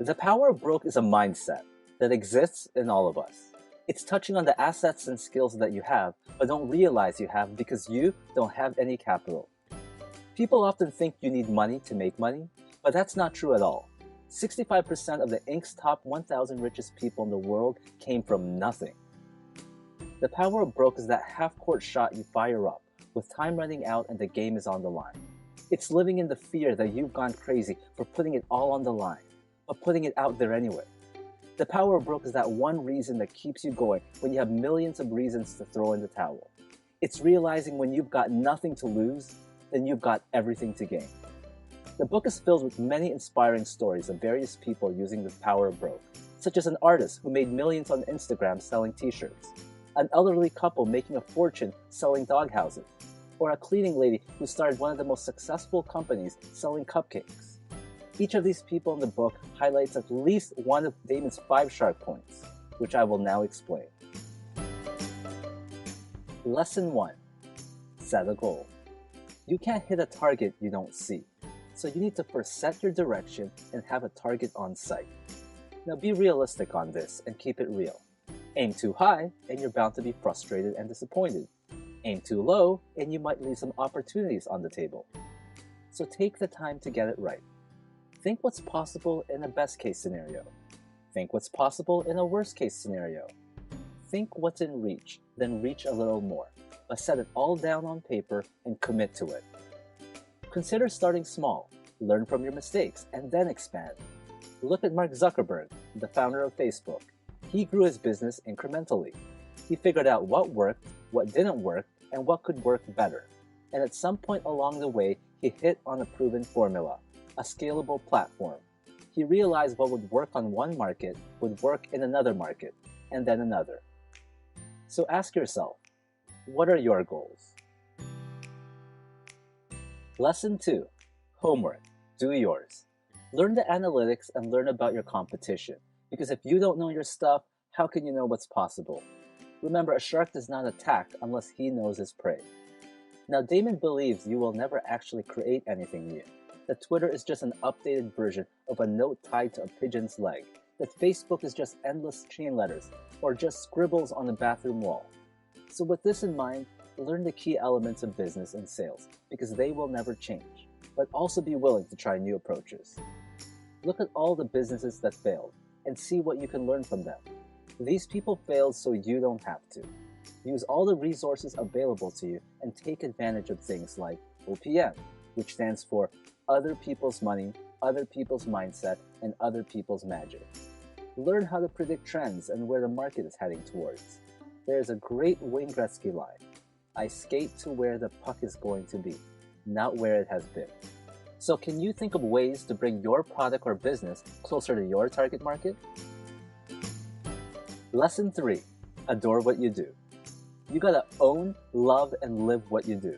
The power of broke is a mindset that exists in all of us. It's touching on the assets and skills that you have, but don't realize you have because you don't have any capital. People often think you need money to make money, but that's not true at all. 65% of the Inc.'s top 1,000 richest people in the world came from nothing. The power of broke is that half-court shot you fire up, with time running out and the game is on the line. It's living in the fear that you've gone crazy for putting it all on the line, but putting it out there anyway. The power of broke is that one reason that keeps you going when you have millions of reasons to throw in the towel. It's realizing when you've got nothing to lose, then you've got everything to gain. The book is filled with many inspiring stories of various people using the power of broke, such as an artist who made millions on Instagram selling t-shirts, an elderly couple making a fortune selling dog houses, or a cleaning lady who started one of the most successful companies selling cupcakes. Each of these people in the book highlights at least one of Daymond's 5 sharp points, which I will now explain. Lesson 1. Set a goal. You can't hit a target you don't see, so you need to first set your direction and have a target on sight. Now be realistic on this and keep it real. Aim too high and you're bound to be frustrated and disappointed. Aim too low and you might leave some opportunities on the table. So take the time to get it right. Think what's possible in a best case scenario. Think what's possible in a worst case scenario. Think what's in reach, then reach a little more, but set it all down on paper and commit to it. Consider starting small, learn from your mistakes, and then expand. Look at Mark Zuckerberg, the founder of Facebook. He grew his business incrementally. He figured out what worked, what didn't work, and what could work better. And at some point along the way, he hit on a proven formula, a scalable platform. He realized what would work on one market would work in another market, and then another. So ask yourself, what are your goals? Lesson 2. Homework. Do yours. Learn the analytics and learn about your competition, because if you don't know your stuff, how can you know what's possible? Remember, a shark does not attack unless he knows his prey. Now, Daymond believes you will never actually create anything new, that Twitter is just an updated version of a note tied to a pigeon's leg, that Facebook is just endless chain letters, or just scribbles on the bathroom wall. So with this in mind, learn the key elements of business and sales, because they will never change, but also be willing to try new approaches. Look at all the businesses that failed, and see what you can learn from them. These people failed so you don't have to. Use all the resources available to you and take advantage of things like OPM, which stands for Other People's Money, Other People's Mindset, and Other People's Magic. Learn how to predict trends and where the market is heading towards. There is a great Wayne Gretzky line, I skate to where the puck is going to be, not where it has been. So can you think of ways to bring your product or business closer to your target market? Lesson 3. Adore what you do. You gotta own, love, and live what you do.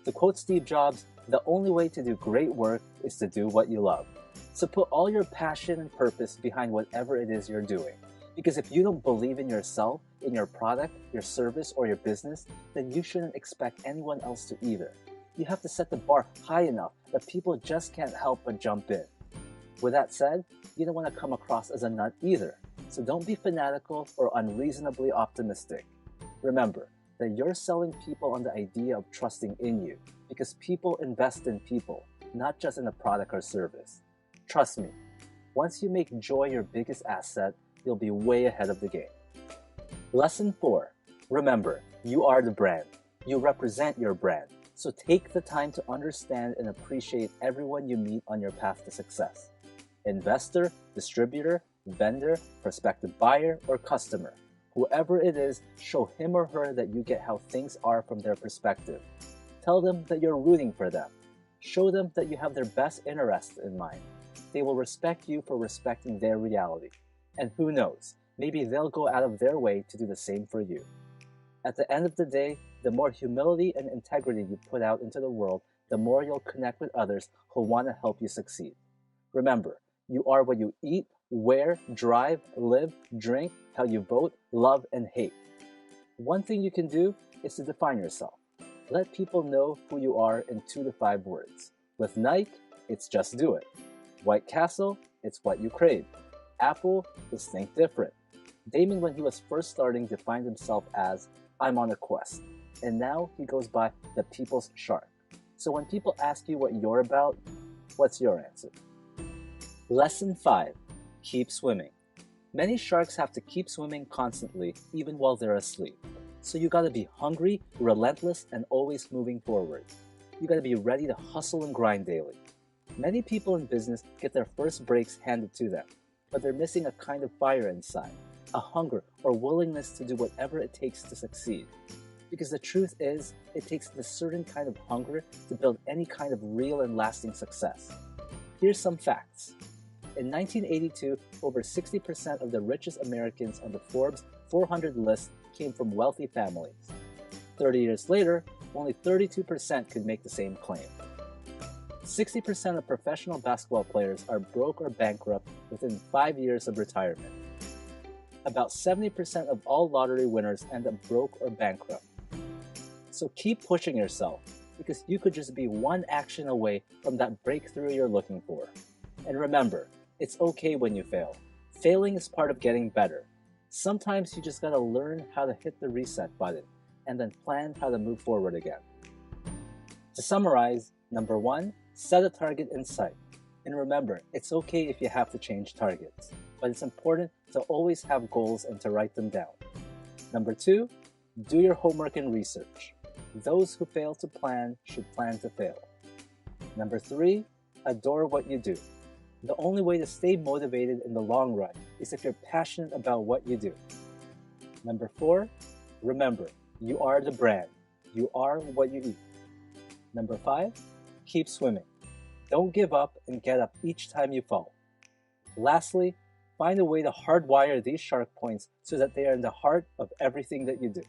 To quote Steve Jobs, the only way to do great work is to do what you love. So put all your passion and purpose behind whatever it is you're doing. Because if you don't believe in yourself, in your product, your service, or your business, then you shouldn't expect anyone else to either. You have to set the bar high enough that people just can't help but jump in. With that said, you don't want to come across as a nut either. So don't be fanatical or unreasonably optimistic. Remember that you're selling people on the idea of trusting in you, because people invest in people, not just in a product or service. Trust me, once you make joy your biggest asset, you'll be way ahead of the game. Lesson 4. Remember, you are the brand. You represent your brand. So take the time to understand and appreciate everyone you meet on your path to success. Investor, distributor, vendor, prospective buyer, or customer. Whoever it is, show him or her that you get how things are from their perspective. Tell them that you're rooting for them. Show them that you have their best interests in mind. They will respect you for respecting their reality. And who knows, maybe they'll go out of their way to do the same for you. At the end of the day, the more humility and integrity you put out into the world, the more you'll connect with others who want to help you succeed. Remember, you are what you eat, wear, drive, live, drink, how you vote, love, and hate. One thing you can do is to define yourself. Let people know who you are in 2 to 5 words. With Nike, it's just do it. White Castle, it's what you crave. Apple is think different. Daymond, when he was first starting, defined himself as, I'm on a quest. And now he goes by the people's shark. So when people ask you what you're about, what's your answer? Lesson 5. Keep swimming. Many sharks have to keep swimming constantly, even while they're asleep. So you gotta be hungry, relentless, and always moving forward. You gotta be ready to hustle and grind daily. Many people in business get their first breaks handed to them, but they're missing a kind of fire inside, a hunger or willingness to do whatever it takes to succeed. Because the truth is, it takes a certain kind of hunger to build any kind of real and lasting success. Here's some facts. In 1982, over 60% of the richest Americans on the Forbes 400 list came from wealthy families. 30 years later, only 32% could make the same claim. 60% of professional basketball players are broke or bankrupt within 5 years of retirement. About 70% of all lottery winners end up broke or bankrupt. So keep pushing yourself, because you could just be one action away from that breakthrough you're looking for. And remember, it's okay when you fail. Failing is part of getting better. Sometimes you just gotta learn how to hit the reset button and then plan how to move forward again. To summarize, number 1, set a target in sight. And remember, it's okay if you have to change targets, but it's important to always have goals and to write them down. Number 2, do your homework and research. Those who fail to plan should plan to fail. Number 3, adore what you do. The only way to stay motivated in the long run is if you're passionate about what you do. Number 4, remember, you are the brand. You are what you eat. Number 5, keep swimming. Don't give up and get up each time you fall. Lastly, find a way to hardwire these shark points so that they are in the heart of everything that you do.